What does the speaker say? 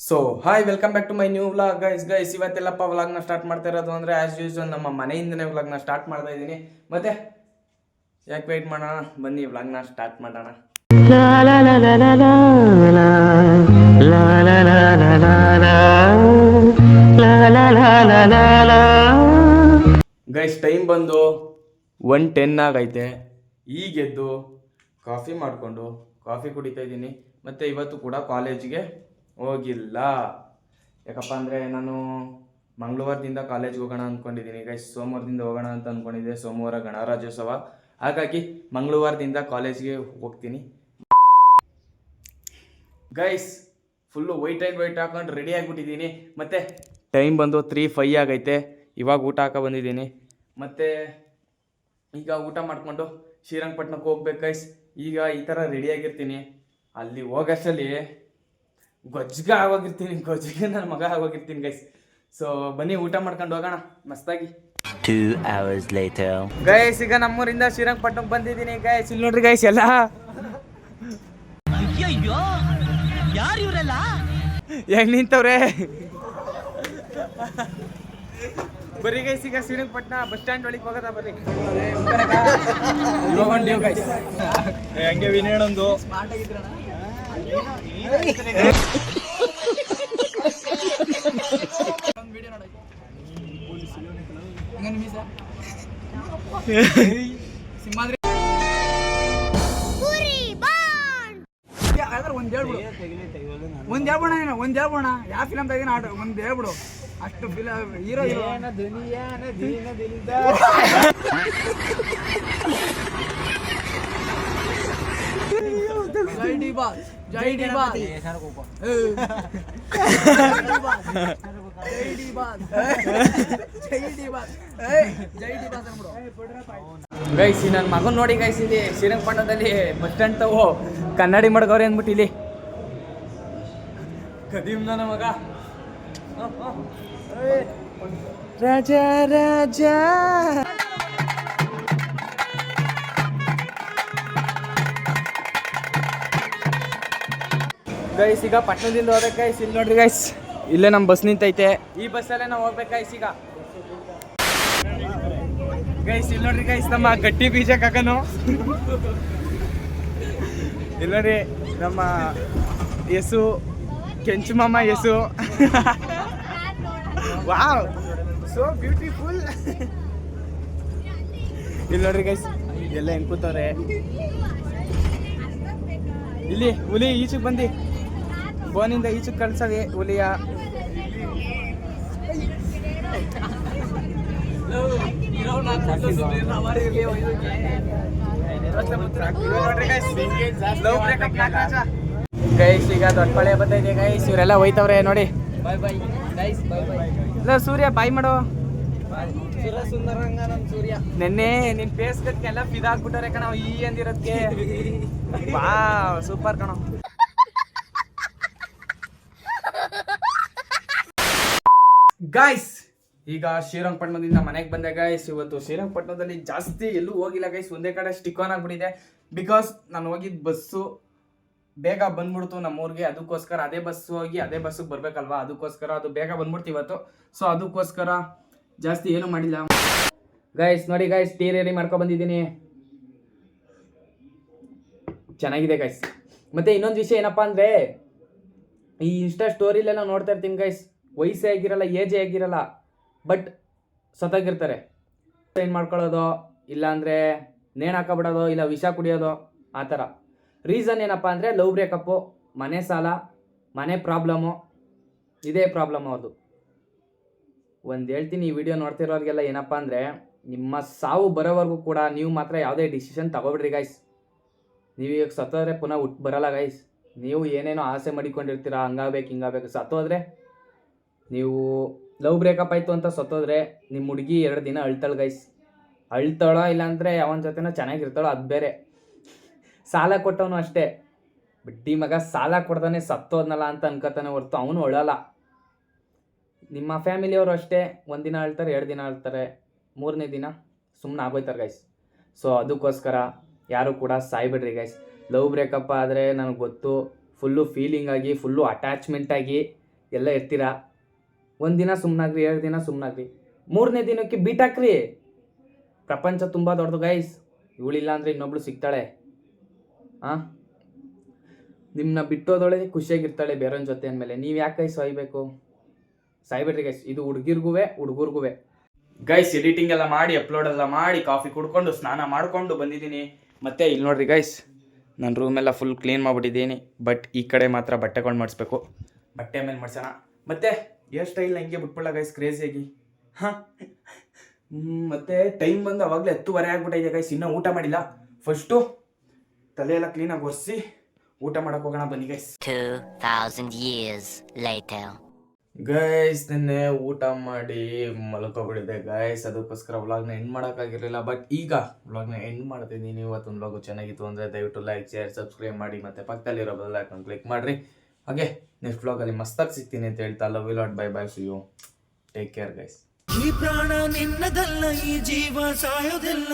So hi welcome back to my new vlog guys ಇವತ್ತೆಲ್ಲಪ್ಪ ವ್ಲಾಗ್ನ start ಮಾಡ್ತಾ ಇರೋದು ಅಂದರೆ ಆ್ಯಸ್ ಯೂಸ್ವಲ್ ನಮ್ಮ ಮನೆಯಿಂದನೇ ವ್ಲಾಗ್ನ ಸ್ಟಾರ್ಟ್ ಮಾಡ್ತಾ ಇದ್ದೀನಿ. ಮತ್ತೆ ಯಾಕೆ ವೆಯ್ಟ್ ಮಾಡೋಣ, ಬನ್ನಿ ವ್ಲಾಗ್ನ ಸ್ಟಾರ್ಟ್ ಮಾಡೋಣ. ಗೈಸ್ ಟೈಮ್ ಬಂದು 1:10 ಆಗೈತೆ. ಈಗೆದ್ದು ಕಾಫಿ ಮಾಡಿಕೊಂಡು ಕಾಫಿ ಕುಡಿತಾ ಇದ್ದೀನಿ. ಮತ್ತು ಇವತ್ತು ಕೂಡ ಕಾಲೇಜಿಗೆ ಹೋಗಿಲ್ಲ. ಯಾಕಪ್ಪ ಅಂದರೆ ನಾನು ಮಂಗಳವಾರದಿಂದ ಕಾಲೇಜ್ಗೆ ಹೋಗೋಣ ಅಂದ್ಕೊಂಡಿದ್ದೀನಿ ಗೈಸ್. ಸೋಮವಾರದಿಂದ ಹೋಗೋಣ ಅಂತ ಅಂದ್ಕೊಂಡಿದ್ದೆ. ಸೋಮವಾರ ಗಣರಾಜ್ಯೋತ್ಸವ, ಹಾಗಾಗಿ ಮಂಗಳವಾರದಿಂದ ಕಾಲೇಜ್ಗೆ ಹೋಗ್ತೀನಿ guys. Full white and white ಹಾಕೊಂಡು ರೆಡಿ ಆಗಿಬಿಟ್ಟಿದ್ದೀನಿ. ಮತ್ತು ಟೈಮ್ ಬಂದು 3:05 ಆಗೈತೆ. ಇವಾಗ ಊಟ ಹಾಕೋ ಬಂದಿದ್ದೀನಿ. ಮತ್ತು ಈಗ ಊಟ ಮಾಡಿಕೊಂಡು ಶ್ರೀರಂಗಪಟ್ಟಣಕ್ಕೆ ಹೋಗ್ಬೇಕು ಗೈಸ್. ಈಗ ಈ ಥರ ರೆಡಿಯಾಗಿರ್ತೀನಿ. ಅಲ್ಲಿ ಹೋಗೋಷ್ಟಲ್ಲಿ ಗೊಜ್ಜಿಗೆ ನನ್ನ ಮಗ ಆಗೋಗಿರ್ತೀನಿ ಗೈಸ್. ಸೊ ಬನ್ನಿ ಊಟ ಮಾಡ್ಕೊಂಡು ಹೋಗೋಣ ಮಸ್ತಾಗಿ. 2 hours later ಗೈಸ್ ಈಗ ನಮ್ಮೂರಿಂದ ಶ್ರೀರಂಗಪಟ್ಟಣಕ್ಕೆ ಬಂದಿದ್ದೀನಿ ಗೈಸ್. ಇಲ್ಲಿ ನೋಡ್ರಿ ಗೈಸ್ ಎಲ್ಲ ಅಯ್ಯಯ್ಯೋ ಯಾರು ಇವರೆಲ್ಲ ಹೆಂಗ್ ನಿಂತವ್ರೆ. ಬರೀ ಗೈಸ್ ಈಗ ಶ್ರೀರಂಗಪಟ್ಟಣ ಬಸ್ ಸ್ಟ್ಯಾಂಡ್ ಒಳಗೆ ಹೋಗೋದ ಬರ್ರಿ. ಗೈಸ್ ಹಂಗೆ ವಿನೇಣೊಂದು ಒಂದ್ ಹೇಳ್ಬೋಣ ಯಾವ ಫಿಲಮ್ ತೆಗಿನ ಒಂದ್ ಹೇಳ್ಬಿಡು. ಅಷ್ಟು ಫಿಲಮ್ ಹೀರೋ ಜೈ ಡಿ ಬಾಸ್ ಜೈ ಡಿ ಬಾಸ್ ಜೈ ಡಿ ಬಾಸ್ ಜೈ ಡಿ ಬಾಸ್ ಜೈ ಡಿ ಬಾಸ್ ಅನ್ಬಿಡು ಗೈಸ್. ನನ್ನ ಮಗನ್ ನೋಡಿ ಗೈಸ್, ಇಲ್ಲಿ ಶ್ರೀರಂಗಪಟ್ಟಣದಲ್ಲಿ ಬಸ್ ಸ್ಟ್ಯಾಂಡ್ ತಗೋ ಕನ್ನಡಿ ಮಡ್ಗವ್ರೆ ಅಂದ್ಬಿಟ್ಟು ಇಲ್ಲಿ ಕದೀಮ್ ನನ್ನ ಮಗ ರಾಜ ರಾಜ. ಗೈಸ್ ಈಗ ಪಟ್ಟಣದಿಂದ ಹೋಗ್ಬೇಕು ಗೈಸ್. ಇಲ್ಲಿ ನೋಡ್ರಿ ಗೈಸ್, ಇಲ್ಲೇ ನಮ್ಮ ಬಸ್ ನಿಂತೈತೆ. ಈ ಬಸ್ಸಲ್ಲೇ ನಾವು ಹೋಗ್ಬೇಕು ಗೈಸ್. ಈಗ ಗೈಸ್ ಇಲ್ಲಿ ನೋಡ್ರಿ ಗೈಸ್, ನಮ್ಮ ಗಟ್ಟಿ ಬೀಜ ಕಾಕನು. ಇಲ್ಲಿ ನೋಡ್ರಿ ನಮ್ಮ ಯಸು, ಕೆಂಚು ಮಾಮ ಯಸು. Wow so beautiful. ಇಲ್ಲಿ ನೋಡ್ರಿ ಗೈಸ್ ಎಲ್ಲ ಹೆಂಗ್ ಕೂತವ್ರೆ. ಇಲ್ಲಿ ಹುಲಿ ಈಚೆಗೆ ಬಂದು ಬೋನಿಂದ ಈಚೆಗೆ ಕಳ್ಸವಿ ಹುಲಿಯ. ಗೈಸ್ ಈಗ ದೊಡ್ಡ ಮಳೆ ಬರ್ತೈತೆ ಗೈಸ್. ಇವರೆಲ್ಲ ಹೋಯ್ತವ್ರೆ ನೋಡಿ. ಬಾಯ್ ಬಾಯ್ ಗೈಸ್, ಬಾಯ್ ಬಾಯ್. ಇಲ್ಲ ಸೂರ್ಯ ಬಾಯ್ ಮಾಡು. ಸುಂದರಂಗ ನಮ್ ಸೂರ್ಯ ನೆನ್ನೆ ನಿನ್ ಫೇಸ್ ಕಟ್ಗೆಲ್ಲ ಫಿದಾಗ್ಬಿಟ್ಟವ್ರೆ ಕಣ ಈ ಅಂದಿರೋದಕ್ಕೆ. ಬಾ ಸೂಪರ್ ಕಣ. ಗೈಸ್ ಈಗ ಶ್ರೀರಂಗಪಟ್ಟಣದಿಂದ ಮನೆಗೆ ಬಂದೆ ಗೈಸ್. ಇವತ್ತು ಶ್ರೀರಂಗಪಟ್ಟಣದಲ್ಲಿ ಜಾಸ್ತಿ ಎಲ್ಲೂ ಹೋಗಿಲ್ಲ ಗೈಸ್. ಒಂದೇ ಕಡೆ ಸ್ಟಿಕ್ ಆನ್ ಆಗಿಬಿಟ್ಟಿದೆ. ಬಿಕಾಸ್ ನಾನು ಹೋಗಿದ್ದ ಬಸ್ಸು ಬೇಗ ಬಂದ್ಬಿಡ್ತು ನಮ್ಮೂರಿಗೆ. ಅದಕ್ಕೋಸ್ಕರ ಅದೇ ಬಸ್ಸು ಹೋಗಿ ಅದೇ ಬಸ್ಸಿಗೆ ಬರಬೇಕಲ್ವಾ, ಅದಕ್ಕೋಸ್ಕರ ಅದು ಬೇಗ ಬಂದ್ಬಿಡ್ತು ಇವತ್ತು. ಸೊ ಅದಕ್ಕೋಸ್ಕರ ಜಾಸ್ತಿ ಏನೂ ಮಾಡಿಲ್ಲ ಗೈಸ್. ನೋಡಿ ಗೈಸ್, ಟೀ ರೆಡಿ ಮಾಡ್ಕೊ ಬಂದಿದ್ದೀನಿ. ಚೆನ್ನಾಗಿದೆ ಗೈಸ್. ಮತ್ತು ಇನ್ನೊಂದು ವಿಷಯ ಏನಪ್ಪ ಅಂದರೆ, ಈ ಇನ್ಸ್ಟಾ ಸ್ಟೋರಿಲೆಲ್ಲ ನೋಡ್ತಾ ಇರ್ತೀನಿ ಗೈಸ್, ವಯಸ್ಸೇ ಆಗಿರಲ್ಲ, ಏಜೇ ಆಗಿರಲ್ಲ, ಬಟ್ ಸತ್ತಾಗಿರ್ತಾರೆ. ಏನು ಮಾಡ್ಕೊಳ್ಳೋದು, ಇಲ್ಲಾಂದರೆ ನೇಣು ಹಾಕೋಬಿಡೋದು, ಇಲ್ಲ ವಿಷ ಕುಡಿಯೋದು, ಆ ಥರ. ರೀಸನ್ ಏನಪ್ಪ ಅಂದರೆ ಲವ್ ಬ್ರೇಕಪ್ಪು, ಮನೆ ಸಾಲ, ಮನೆ ಪ್ರಾಬ್ಲಮ್ಮು, ಇದೇ ಪ್ರಾಬ್ಲಮ್ ಅವ್ರದ್ದು. ಒಂದು ಹೇಳ್ತೀನಿ, ಈ ವಿಡಿಯೋ ನೋಡ್ತಿರೋರಿಗೆಲ್ಲ ಏನಪ್ಪ ಅಂದರೆ, ನಿಮ್ಮ ಸಾವು ಬರೋವರೆಗೂ ಕೂಡ ನೀವು ಮಾತ್ರ ಯಾವುದೇ ಡಿಸಿಷನ್ ತಗೋಬಿಡ್ರಿ ಗೈಸ್. ನೀವೀಗ ಸತ್ತೋದ್ರೆ ಪುನಃ ಹುಟ್ಟು ಬರಲ್ಲ ಗೈಸ್. ನೀವು ಏನೇನೋ ಆಸೆ ಮಾಡಿಕೊಂಡಿರ್ತೀರ, ಹಂಗಾಗಬೇಕು ಹಿಂಗಾಗಬೇಕು. ಸತ್ತೋದ್ರೆ ನೀವು ಲವ್ ಬ್ರೇಕಪ್ ಆಯಿತು ಅಂತ ಸತ್ತೋದ್ರೆ ನಿಮ್ಮ ಹುಡುಗಿ 2 ದಿನ ಅಳ್ತಾಳೆ ಗೈಸ್. ಅಳ್ತಾಳೋ ಇಲ್ಲಾಂದರೆ ಯಾವನ ಜೊತೆನೋ ಚೆನ್ನಾಗಿರ್ತಾಳೋ ಅದು ಬೇರೆ. ಸಾಲ ಕೊಟ್ಟವನು ಅಷ್ಟೇ, ಬಡ್ಡಿ ಮಗ ಸಾಲ ಕೊಡ್ದಾನೆ ಸತ್ತೋದ್ನಲ್ಲ ಅಂತ ಅನ್ಕೋತಾನೆ ಹೊರ್ತು ಅವನು ಅಳಲ್ಲ. ನಿಮ್ಮ ಫ್ಯಾಮಿಲಿಯವರು ಅಷ್ಟೇ, 1 ದಿನ ಅಳ್ತಾರೆ, 2 ದಿನ ಅಳ್ತಾರೆ, 3ನೇ ದಿನ ಸುಮ್ಮನೆ ಆಗೋಯ್ತಾರೆ ಗೈಸ್. ಸೊ ಅದಕ್ಕೋಸ್ಕರ ಯಾರು ಕೂಡ ಸಾಯ್ಬಿಡ್ರಿ ಗೈಸ್. ಲವ್ ಬ್ರೇಕಪ್ ಆದರೆ ನನಗೆ ಗೊತ್ತು, ಫುಲ್ಲು ಫೀಲಿಂಗ್ ಆಗಿ, ಫುಲ್ಲು ಅಟ್ಯಾಚ್ಮೆಂಟ್ ಆಗಿ ಎಲ್ಲ ಇರ್ತೀರಾ. ಒಂದಿನ ಸುಮ್ಮನಾಗ್ರಿ, 2 ದಿನ ಸುಮ್ಮನಾಗ್ರಿ, 3ನೇ ದಿನಕ್ಕೆ ಬೀಟಾಕ್ರಿ. ಪ್ರಪಂಚ ತುಂಬ ದೊಡ್ಡದು ಗೈಸ್. ಇವಳಿಲ್ಲ ಅಂದರೆ ಇನ್ನೊಬ್ಳು ಸಿಗ್ತಾಳೆ. ಹಾಂ, ನಿಮ್ಮನ್ನ ಬಿಟ್ಟೋದೊಳಗೆ ಖುಷಿಯಾಗಿರ್ತಾಳೆ ಬೇರೆಯವ್ರ ಜೊತೆ ಅಂದಮೇಲೆ ನೀವು ಯಾಕೆ ಗೈಸ್ ಸಾಯ್ಬೇಕು? ಸಾಯ್ಬೇಡ್ರಿ ಗೈಸ್. ಇದು ಹುಡುಗರ್ಗೂ ಗೈಸ್. ಎಡಿಟಿಂಗ್ ಎಲ್ಲ ಮಾಡಿ, ಅಪ್ಲೋಡ್ ಎಲ್ಲ ಮಾಡಿ, ಕಾಫಿ ಕುಡ್ಕೊಂಡು ಸ್ನಾನ ಮಾಡಿಕೊಂಡು ಬಂದಿದ್ದೀನಿ. ಮತ್ತು ಇಲ್ಲಿ ನೋಡ್ರಿ ಗೈಸ್, ನನ್ನ ರೂಮೆಲ್ಲ ಫುಲ್ ಕ್ಲೀನ್ ಮಾಡಿಬಿಟ್ಟಿದ್ದೀನಿ. ಬಟ್ ಈ ಕಡೆ ಮಾತ್ರ ಬಟ್ಟೆಗಳು ಮಾಡಿಸ್ಬೇಕು. ಬಟ್ಟೆ ಮೇಲೆ ಮಾಡಿಸೋಣ. ಮತ್ತು ಹೇರ್ ಸ್ಟೈಲ್ ಹಂಗೆ ಬಿಟ್ಬಿಡಲ್ಲ ಗೈಸ್, ಕ್ರೇಜಿಯಾಗಿ. ಹಾಂ, ಮತ್ತು ಟೈಮ್ ಬಂದು ಅವಾಗಲೇ 10:30 ಆಗ್ಬಿಟ್ಟಿದೆ ಗೈಸ್. ಇನ್ನೂ ಊಟ ಮಾಡಿಲ್ಲ. ಫಸ್ಟು ತಲೆ ಎಲ್ಲ ಕ್ಲೀನಾಗಿ ಒರೆಸಿ ಊಟ ಮಾಡೋಕೆ ಹೋಗೋಣ ಬನ್ನಿ ಗೈಸ್. 2000 years later. ಗೈಸ್, ನಿನ್ನೆ ಊಟ ಮಾಡಿ ಮಲ್ಕೊಬಿಟ್ಟಿದೆ ಗೈಸ್. ಅದಕ್ಕೋಸ್ಕರ ವ್ಲಾಗ್ನ ಎಂಡ್ ಮಾಡೋಕ್ಕಾಗಿರಲಿಲ್ಲ. ಬಟ್ ಈಗ ವ್ಲಾಗ್ನ ಎಂಡ್ ಮಾಡ್ತಿದ್ದೀನಿ. ಇವತ್ತೊಂದು ವ್ಲಾಗು ಚೆನ್ನಾಗಿತ್ತು ಅಂದರೆ ದಯವಿಟ್ಟು ಲೈಕ್, ಶೇರ್, ಸಬ್ಸ್ಕ್ರೈಬ್ ಮಾಡಿ. ಮತ್ತು ಪಕ್ಕದಲ್ಲಿರೋ ಬೆಲ್ ಐಕಾನ್ ಕ್ಲಿಕ್ ಮಾಡಿರಿ. ಹಾಗೆ ನೆಕ್ಸ್ಟ್ ವ್ಲಾಗಲ್ಲಿ ಮಸ್ತಾಗಿ ಸಿಗ್ತೀನಿ ಅಂತ ಹೇಳ್ತಾ love you lot. Bye bye, see you, take care guys. ಈ ಪ್ರಾಣ ನಿನ್ನದಲ್ಲ, ಈ ಜೀವ ಸಾಯೋದಿಲ್ಲ.